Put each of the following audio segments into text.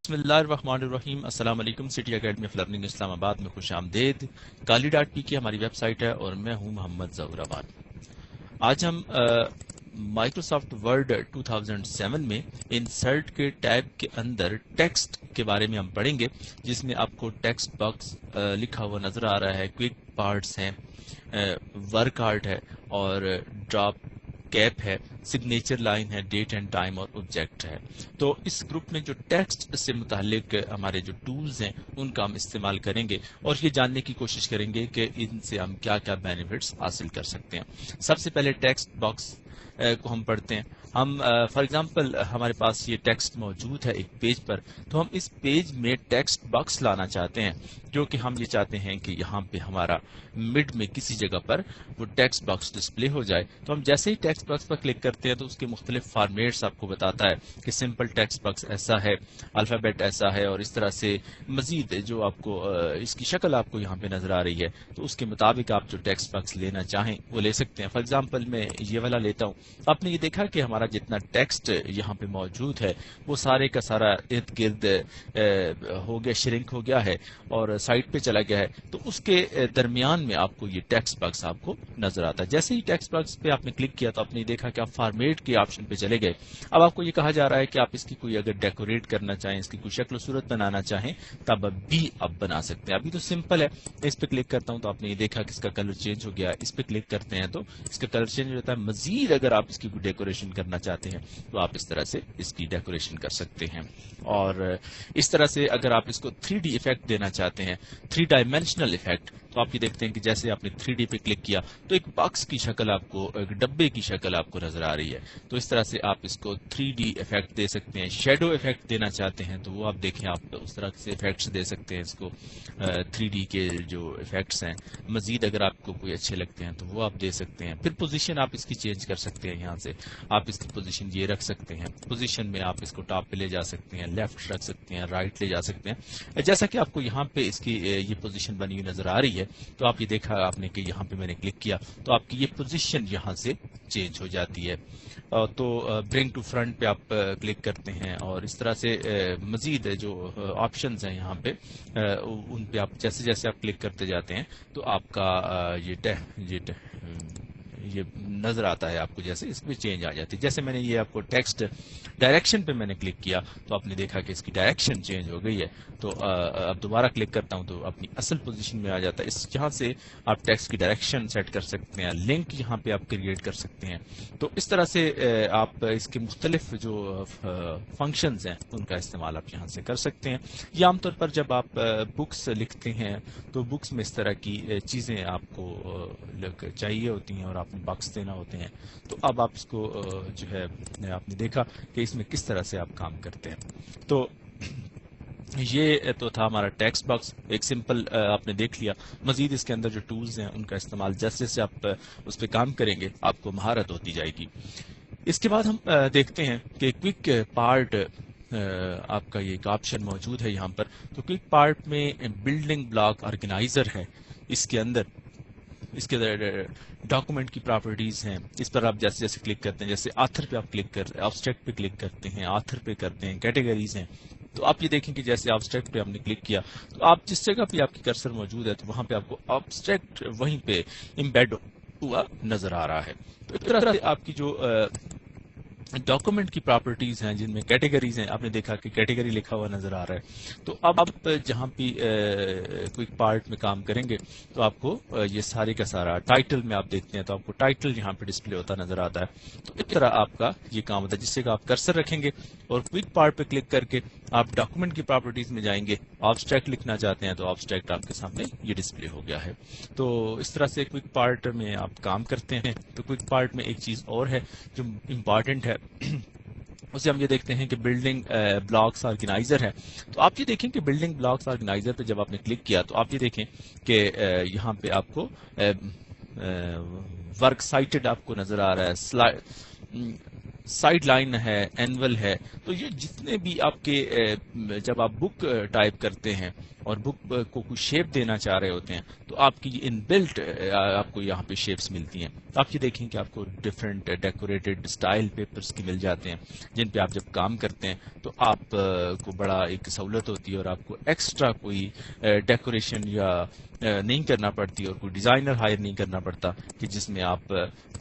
बिस्मिल्लाहिर्रहमानिर्रहीम। अस्सलाम वालेकुम। सिटी एकेडमी ऑफ लर्निंग इस्लाम आबाद में खुश आमदेद। काली.पी की हमारी वेबसाइट है और मैं हूं मोहम्मद ज़हूराबाद। आज हम माइक्रोसॉफ्ट वर्ड 2007 में इंसर्ट के टैब के अंदर टेक्स्ट के बारे में हम पढ़ेंगे, जिसमें आपको टेक्स्ट बॉक्स लिखा हुआ नजर आ रहा है, क्विक पार्ट्स हैं, वर्क आर्ट है और ड्रॉप कैप है, सिग्नेचर लाइन है, डेट एंड टाइम और ऑब्जेक्ट है। तो इस ग्रुप में जो टेक्स्ट से मुतालिक हमारे जो टूल्स हैं उनका हम इस्तेमाल करेंगे और ये जानने की कोशिश करेंगे कि इनसे हम क्या क्या बेनिफिट्स हासिल कर सकते हैं। सबसे पहले टेक्स्ट बॉक्स को हम पढ़ते हैं। हम फॉर एग्जांपल हमारे पास ये टेक्स्ट मौजूद है एक पेज पर, तो हम इस पेज में टेक्स्ट बॉक्स लाना चाहते हैं, जो कि हम ये चाहते हैं कि यहाँ पे हमारा मिड में किसी जगह पर वो टेक्स्ट बॉक्स डिस्प्ले हो जाए। तो हम जैसे ही टेक्स्ट बॉक्स पर क्लिक करते हैं तो उसके मुख्तलिफ फॉर्मेट्स आपको बताता है कि सिंपल टेक्स्ट बॉक्स ऐसा है, अल्फ़ाबेट ऐसा है और इस तरह से मजीद जो आपको इसकी शक्ल आपको यहाँ पे नजर आ रही है, तो उसके मुताबिक आप जो टेक्स्ट बॉक्स लेना चाहें वो ले सकते हैं। फॉर एग्जाम्पल मैं ये वाला लेता हूँ। आपने ये देखा कि हमारा जितना टेक्स्ट यहाँ पे मौजूद है वो सारे का सारा इर्द गिर्द हो गया, श्रिंक हो गया है और साइड पे चला गया है। तो उसके दरमियान में आपको ये टेक्स्ट बॉक्स आपको नजर आता है। जैसे ही टेक्स्ट बॉक्स पे आपने क्लिक किया तो आपने देखा कि आप फॉर्मेट के ऑप्शन पे चले गए। अब आपको ये कहा जा रहा है कि आप इसकी कोई अगर डेकोरेट करना चाहें, इसकी कोई शक्ल सूरत बनाना चाहें, तब भी आप बना सकते हैं। अभी तो सिंपल है। इस पे क्लिक करता हूं तो आपने ये देखा कि इसका कलर चेंज हो गया। इस पे क्लिक करते हैं तो इसका कलर चेंज हो जाता है। मजीद अगर आप इसकी कोई डेकोरेशन करना चाहते हैं तो आप इस तरह से इसकी डेकोरेशन कर सकते हैं। और इस तरह से अगर आप इसको 3D इफेक्ट देना चाहते हैं, 3 डायमेंशनल इफेक्ट, तो आप ये देखते हैं कि जैसे आपने 3D पे क्लिक किया तो एक बॉक्स की शक्ल आपको, एक डब्बे की शक्ल आपको नजर आ रही है। तो इस तरह से आप इसको 3D इफेक्ट दे सकते हैं। शेडो इफेक्ट देना चाहते हैं तो वो आप देखें, आप उस तरह से इफेक्ट्स दे सकते हैं इसको, 3D के जो इफेक्ट्स हैं। मजीद अगर आपको कोई अच्छे लगते हैं तो वो आप दे सकते हैं। फिर पोजीशन आप इसकी चेंज कर सकते हैं। यहाँ से आप इसकी पोजीशन ये रख सकते हैं। पोजीशन में आप इसको टॉप पे ले जा सकते हैं, लेफ्ट रख सकते हैं, राइट ले जा सकते हैं। जैसा कि आपको यहाँ पे इसकी ये पोजीशन बनी हुई नजर आ रही है, तो आप ये देखा आपने कि यहाँ पे मैंने क्लिक किया तो आपकी ये पोजीशन यहाँ से चेंज हो जाती है। तो ब्रिंग टू फ्रंट पे आप क्लिक करते हैं और इस तरह से मजीद जो ऑप्शंस हैं यहाँ पे उन पे आप जैसे जैसे आप क्लिक करते जाते हैं तो आपका ये नजर आता है आपको, जैसे इसमें चेंज आ जाती है। जैसे मैंने ये आपको टेक्स्ट डायरेक्शन पे मैंने क्लिक किया तो आपने देखा कि इसकी डायरेक्शन चेंज हो गई है। तो अब दोबारा क्लिक करता हूं तो अपनी असल पोजीशन में आ जाता है। इस यहाँ से आप टेक्स्ट की डायरेक्शन सेट कर सकते हैं, लिंक यहाँ पे आप क्रिएट कर सकते हैं। तो इस तरह से आप इसके मुख्तलिफ जो फंक्शंस हैं उनका इस्तेमाल आप यहाँ से कर सकते हैं। ये आमतौर पर जब आप बुक्स लिखते हैं तो बुक्स में इस तरह की चीजें आपको चाहिए होती हैं और आपने बॉक्स देना होते हैं। तो अब आप इसको जो है आपने देखा कि इसमें किस तरह से आप काम करते हैं। तो ये तो था हमारा टेक्स्ट बॉक्स, एक सिंपल आपने देख लिया। मजीद इसके अंदर जो टूल्स हैं उनका इस्तेमाल जैसे जैसे आप उस पर काम करेंगे आपको महारत होती जाएगी। इसके बाद हम देखते हैं कि क्विक पार्ट आपका ये एक ऑप्शन मौजूद है यहाँ पर। तो क्विक पार्ट में बिल्डिंग ब्लॉक ऑर्गेनाइजर है। इसके अंदर डॉक्यूमेंट की प्रॉपर्टीज हैं। इस पर आप जैसे जैसे क्लिक करते हैं, जैसे ऑथर पे आप क्लिक करते हैं, ऑब्जेक्ट पे क्लिक करते हैं, ऑथर पे करते हैं, कैटेगरीज हैं। तो आप ये देखें कि जैसे ऑब्जेक्ट पे आपने क्लिक किया तो आप जिस जगह पे आपकी कर्सर मौजूद है तो वहां पे आपको ऑब्जेक्ट वहीं पे एम्बेड हुआ नजर आ रहा है। तो इस तरह से आपकी जो डॉक्यूमेंट की प्रॉपर्टीज हैं जिनमें कैटेगरीज हैं, आपने देखा कि कैटेगरी लिखा हुआ नजर आ रहा है। तो अब आप जहां भी क्विक पार्ट में काम करेंगे तो आपको ये सारे का सारा टाइटल में आप देखते हैं तो आपको टाइटल यहाँ पे डिस्प्ले होता नजर आता है। तो इस तरह आपका ये काम होता है, जिससे कि आप कर्सर रखेंगे और क्विक पार्ट पे क्लिक करके आप डॉक्यूमेंट की प्रॉपर्टीज में जाएंगे। ऑब्स्ट्रैक्ट लिखना चाहते हैं तो ऑब्स्ट्रैक्ट आपके सामने ये डिस्प्ले हो गया है। तो इस तरह से क्विक पार्ट में आप काम करते हैं। तो क्विक पार्ट में एक चीज और है जो इम्पॉर्टेंट है, उसे हम ये देखते हैं कि बिल्डिंग ब्लॉक्स ऑर्गेनाइजर है। तो आप ये देखें कि बिल्डिंग ब्लॉक्स ऑर्गेनाइजर पे जब आपने क्लिक किया तो आप ये देखें कि यहाँ पे आपको वर्क साइटेड आपको नजर आ रहा है, साइड लाइन है, एनुअल है। तो ये जितने भी आपके जब आप बुक टाइप करते हैं اور بک کو کوئی شیپ دینا چاہ رہے ہوتے ہیں تو آپ کی ان بلٹ آپ کو یہاں پہ شیپس ملتی ہیں. آپ یہ دیکھیں کہ آپ کو ڈفرینٹ ڈیکوریٹڈ اسٹائل پیپرز کی مل جاتے ہیں جن پہ آپ جب کام کرتے ہیں تو آپ کو بڑا ایک سہولت ہوتی ہے اور آپ کو ایکسٹرا کوئی ڈیکوریشن یا نہیں کرنا پڑتی اور کوئی ڈیزائنر ہائر نہیں کرنا پڑتا کہ جس میں آپ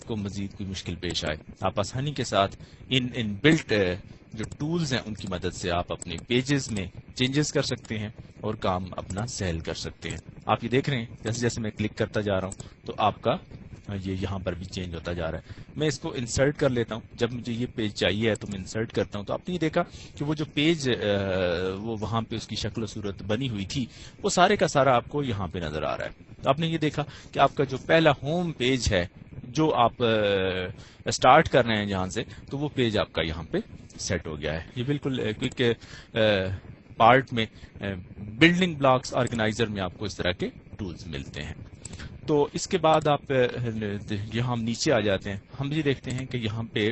کو مزید کوئی مشکل پیش آئے. آپ آسانی کے ساتھ ان بلٹ جو ٹولز ہیں ان کی مدد سے آپ اپنے پیجز میں چینجز کر سکتے ہیں اور کام اپنا سہل کر سکتے ہیں. آپ یہ دیکھ رہے ہیں جیسے جیسے میں کلک کرتا جا رہا ہوں تو آپ کا یہ یہاں پر بھی چینج ہوتا جا رہا ہے. میں اس کو انسرٹ کر لیتا ہوں. جب مجھے یہ پیج چاہیے ہے تو میں انسرٹ کرتا ہوں تو آپ نے یہ دیکھا کہ وہ جو پیج وہ وہاں پہ اس کی شکل و صورت بنی ہوئی تھی وہ سارے کا سارا آپ کو یہاں پہ نظر آ رہا ہے. تو آپ نے یہ دیکھا کہ آپ کا جو پہلا ہوم پیج ہے جو آپ اسٹارٹ کر رہے ہیں جہاں سے تو وہ پیج آپ کا یہاں پہ سیٹ ہو گیا ہے. یہ بالکل کوئک پارٹ میں بلڈنگ بلاکس آرگنائزر میں آپ کو اس طرح کے ٹولز ملتے ہیں. تو اس کے بعد آپ یہاں ہم نیچے آ جاتے ہیں. ہم یہ دیکھتے ہیں کہ یہاں پہ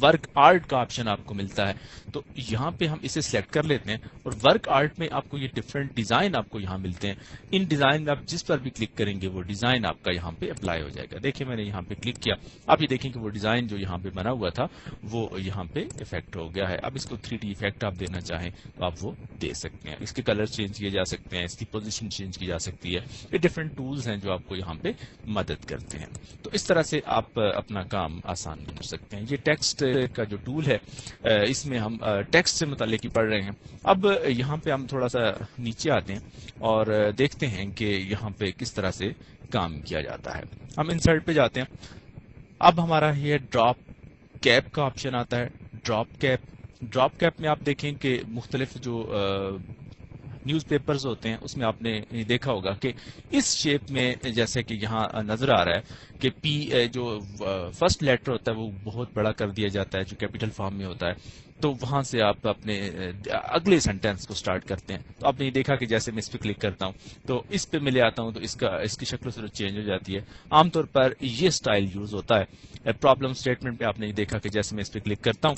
ورک آرٹ کا آپشن آپ کو ملتا ہے. تو یہاں پہ ہم اسے سلیکٹ کر لیتے ہیں اور ورک آرٹ میں آپ کو یہ ڈفرینٹ ڈیزائن آپ کو یہاں ملتے ہیں. ان ڈیزائن میں آپ جس پر بھی کلک کریں گے وہ ڈیزائن آپ کا یہاں پہ اپلائی ہو جائے گا. دیکھیں میں نے یہاں پہ کلک کیا, آپ یہ دیکھیں کہ وہ ڈیزائن جو یہاں پہ بنا ہوا تھا وہ یہاں پہ افیکٹ ہو گیا ہے. اب اس کو 3D افیکٹ آپ دینا چاہیں تو آپ وہ دے سکتے ہیں. اس کے کلر چینج کیے جا سکتے ہیں, اس کی پوزیشن چینج کی جا سکتی ہے. یہ ڈفرینٹ ٹولز ہیں جو آپ کو یہاں پہ مدد کرتے ہیں. تو اس طرح سے آپ اپنا کام آسان کر سکتے ہیں. یہ ٹیکسٹ کا جو ٹول ہے اس میں ہم ٹیکسٹ سے متعلق ہی پڑھ رہے ہیں. اب یہاں پہ ہم تھوڑا سا نیچے آتے ہیں اور دیکھتے ہیں کہ یہاں پہ کس طرح سے کام کیا جاتا ہے. ہم انسرٹ پہ جاتے ہیں. اب ہمارا یہ ڈراپ کیپ کا آپشن آتا ہے. ڈراپ کیپ میں آپ دیکھیں کہ مختلف جو نیوز پیپرز ہوتے ہیں اس میں آپ نے دیکھا ہوگا کہ اس شیپ میں جیسے کہ یہاں نظر آ رہا ہے کہ پی جو فرسٹ لیٹر ہوتا ہے وہ بہت بڑا کر دیا جاتا ہے جو کیپیٹل فارم میں ہوتا ہے. تو وہاں سے آپ اپنے اگلے سینٹینس کو سٹارٹ کرتے ہیں. تو آپ نے دیکھا کہ جیسے میں اس پہ کلک کرتا ہوں تو اس پہ میں لے آتا ہوں تو اس کی شکل و صورت چینج ہو جاتی ہے. عام طور پر یہ سٹائل یوز ہوتا ہے. پرابلم سٹیٹمنٹ پہ آپ نے دیکھا کہ جیسے میں اس پہ کلک کرتا ہوں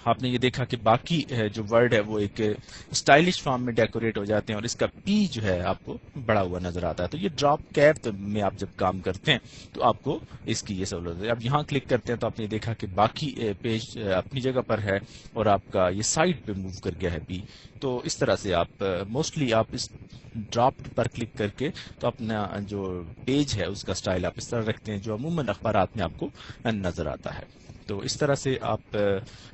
آپ نے یہ دیکھا کہ باقی جو ورڈ ہے وہ ایک اسٹائلش فارم میں ڈیکوریٹ ہو جاتے ہیں اور اس کا پی جو ہے آپ کو بڑا ہوا نظر آتا ہے. تو یہ ڈراپ کیپ میں آپ جب کام کرتے ہیں تو آپ کو اس کی یہ سہولت ہے. اب یہاں کلک کرتے ہیں تو آپ نے دیکھا کہ باقی پیج اپنی جگہ پر ہے اور آپ کا یہ سائڈ پہ موو کر گیا ہے پی. تو اس طرح سے آپ موسٹلی آپ اس ڈراپ پر کلک کر کے تو اپنا جو پیج ہے اس کا سٹائل آپ اس طرح رکھتے ہیں جو عموماً اخبارات میں آپ کو نظر آتا ہے. تو اس طرح سے آپ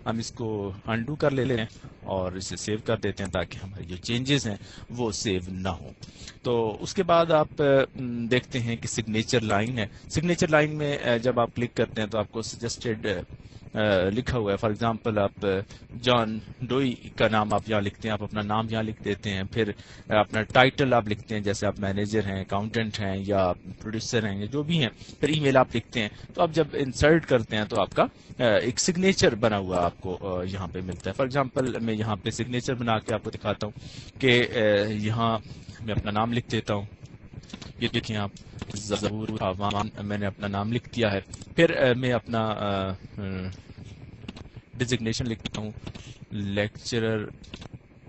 ہم اس کو انڈو کر لیتے ہیں اور اسے سیو کر دیتے ہیں تاکہ ہمارے جو چینجز ہیں وہ سیو نہ ہوں. تو اس کے بعد آپ دیکھتے ہیں کہ سگنیچر لائن ہے. سگنیچر لائن میں جب آپ کلک کرتے ہیں تو آپ کو سجسٹڈ لکھا ہوا ہے. فار ایگزامپل آپ جان ڈوئی کا نام آپ یہاں لکھتے ہیں, آپ اپنا نام یہاں لکھ دیتے ہیں, پھر اپنا ٹائٹل آپ لکھتے ہیں جیسے آپ مینیجر ہیں, اکاؤنٹنٹ ہیں یا پروڈیوسر ہیں یا جو بھی ہیں, پھر ای میل آپ لکھتے ہیں. تو آپ جب انسرٹ کرتے ہیں تو آپ کا ایک سگنیچر بنا ہوا آپ کو یہاں پہ ملتا ہے. فار ایگزامپل میں یہاں پہ سگنیچر بنا کے آپ کو دکھاتا ہوں کہ یہاں میں اپنا نام لکھ دیتا ہوں. یہ دیکھیں آپ ظہور عوام میں نے اپنا نام لکھ دیا ہے. پھر میں اپنا ڈیزگنیشن لکھتا ہوں لیکچرر,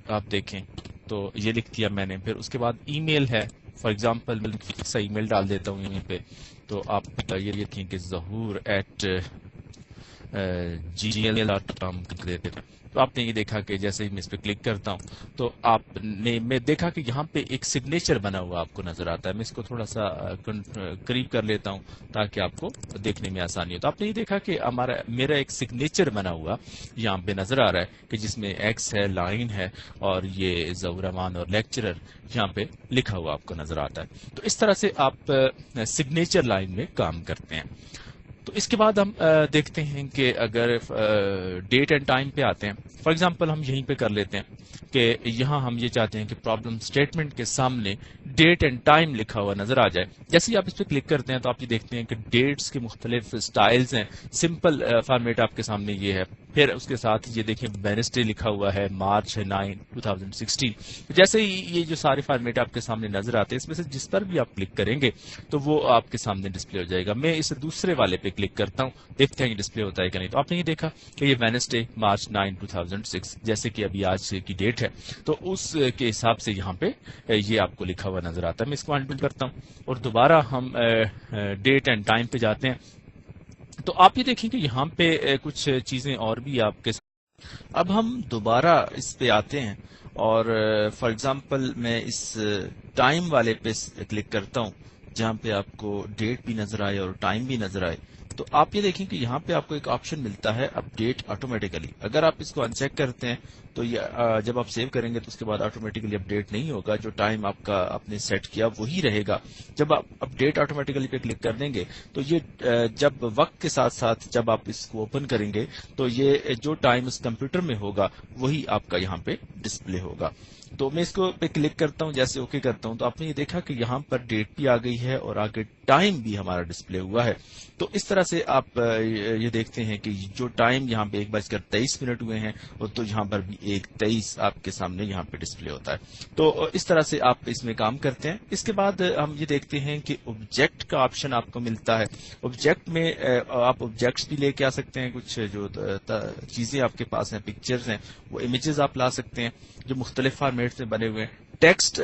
آپ دیکھیں تو یہ لکھ دیا میں نے. پھر اس کے بعد ای میل ہے, فار ایگزامپل میں فکس ای میل ڈال دیتا ہوں یہیں پہ. تو آپ یہ دیکھیں کہ ظہور@gmail.com دیتے ہیں. تو آپ نے یہ دیکھا کہ جیسے ہی میں اس پہ کلک کرتا ہوں تو آپ نے میں دیکھا کہ یہاں پہ ایک سگنیچر بنا ہوا آپ کو نظر آتا ہے. میں اس کو تھوڑا سا قریب کر لیتا ہوں تاکہ آپ کو دیکھنے میں آسانی ہو. تو آپ نے یہ دیکھا کہ میرا ایک سگنیچر بنا ہوا یہاں پہ نظر آ رہا ہے کہ جس میں ایکس ہے, لائن ہے اور یہ ظہور امان اور لیکچرر یہاں پہ لکھا ہوا آپ کو نظر آتا ہے. تو اس طرح سے آپ سگنیچر لائن میں کام کرتے ہیں. تو اس کے بعد ہم دیکھتے ہیں کہ اگر ڈیٹ اینڈ ٹائم پہ آتے ہیں, فار ایگزامپل ہم یہیں پہ کر لیتے ہیں کہ یہاں ہم یہ چاہتے ہیں کہ پرابلم سٹیٹمنٹ کے سامنے ڈیٹ اینڈ ٹائم لکھا ہوا نظر آ جائے. جیسے ہی آپ اس پہ کلک کرتے ہیں تو آپ یہ دیکھتے ہیں کہ ڈیٹس کے مختلف سٹائلز ہیں. سمپل فارمیٹ آپ کے سامنے یہ ہے. پھر اس کے ساتھ یہ دیکھیں وینسڈے لکھا ہوا ہے, مارچ ہے 9, 2016. جیسے ہی یہ جو سارے فارمیٹ آپ کے سامنے نظر آتے ہیں اس میں سے جس پر بھی آپ کلک کریں گے تو وہ آپ کے سامنے ڈسپلے ہو جائے گا. میں اس دوسرے والے پہ क्लिक करता हूँ, देखते हैं डिस्प्ले होता है कि नहीं। तो आपने ये देखा कि ये वेडनेसडे मार्च 9 2006 जैसे कि अभी आज की डेट है, तो उस के हिसाब से यहाँ पे ये आपको लिखा हुआ नजर आता है। मैं इसको अनडू करता हूँ और दोबारा हम डेट एंड टाइम पे जाते हैं। तो आप ये देखेंगे यहाँ पे कुछ चीजें और भी आपके। अब हम दोबारा इस पे आते हैं और फॉर एग्जांपल मैं इस टाइम वाले पे क्लिक करता हूं जहां पे आपको डेट भी नजर आए और टाइम भी नजर आए। तो आप ये देखें कि यहाँ पे आपको एक ऑप्शन मिलता है अपडेट ऑटोमेटिकली। अगर आप इसको अनचेक करते हैं तो ये जब आप सेव करेंगे तो उसके बाद ऑटोमेटिकली अपडेट नहीं होगा, जो टाइम आपका आपने सेट किया वही रहेगा। जब आप अपडेट ऑटोमेटिकली पे क्लिक कर देंगे तो ये जब वक्त के साथ साथ जब आप इसको ओपन करेंगे तो ये जो टाइम उस कंप्यूटर में होगा वही आपका यहाँ पे डिस्प्ले होगा। तो मैं इसको पे क्लिक करता हूं, जैसे ओके करता हूं तो आपने ये देखा कि यहाँ पर डेट भी आ गई है और आगे टाइम भी हमारा डिस्प्ले हुआ है। तो इस तरह से आप ये देखते हैं कि जो टाइम यहाँ पे 1:23 हुए हैं और तो यहाँ पर भी 1:23 आपके सामने यहाँ पे डिस्प्ले होता है। तो इस तरह से आप इसमें काम करते हैं। इसके बाद हम ये देखते हैं कि ऑब्जेक्ट का ऑप्शन आपको मिलता है। ऑब्जेक्ट में आप ऑब्जेक्ट्स भी लेके आ सकते हैं, कुछ जो चीजें आपके पास हैं, पिक्चर्स हैं, वो इमेजेस आप ला सकते हैं जो मुख्तलिफ फॉर्मेट में बने हुए हैं। टेक्स्ट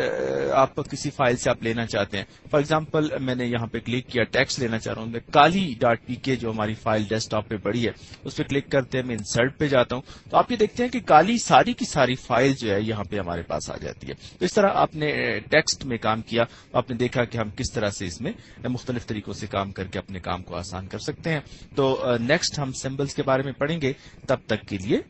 आप किसी फाइल से आप लेना चाहते हैं, फॉर एग्जांपल मैंने यहाँ पे क्लिक किया, टेक्स्ट लेना चाह रहा हूँ मैं, काली.pk जो हमारी फाइल डेस्कटॉप पे पड़ी है उस पर क्लिक करते हैं, मैं इंसर्ट पे जाता हूँ तो आप ये देखते हैं कि काली सारी की सारी फाइल जो है यहाँ पे हमारे पास आ जाती है। तो इस तरह आपने टेक्स्ट में काम किया, आपने देखा कि हम किस तरह से इसमें मुख्तलिफ तरीकों से काम करके अपने काम को आसान कर सकते हैं। तो नेक्स्ट हम सिंबल्स के बारे में पढ़ेंगे, तब तक के लिए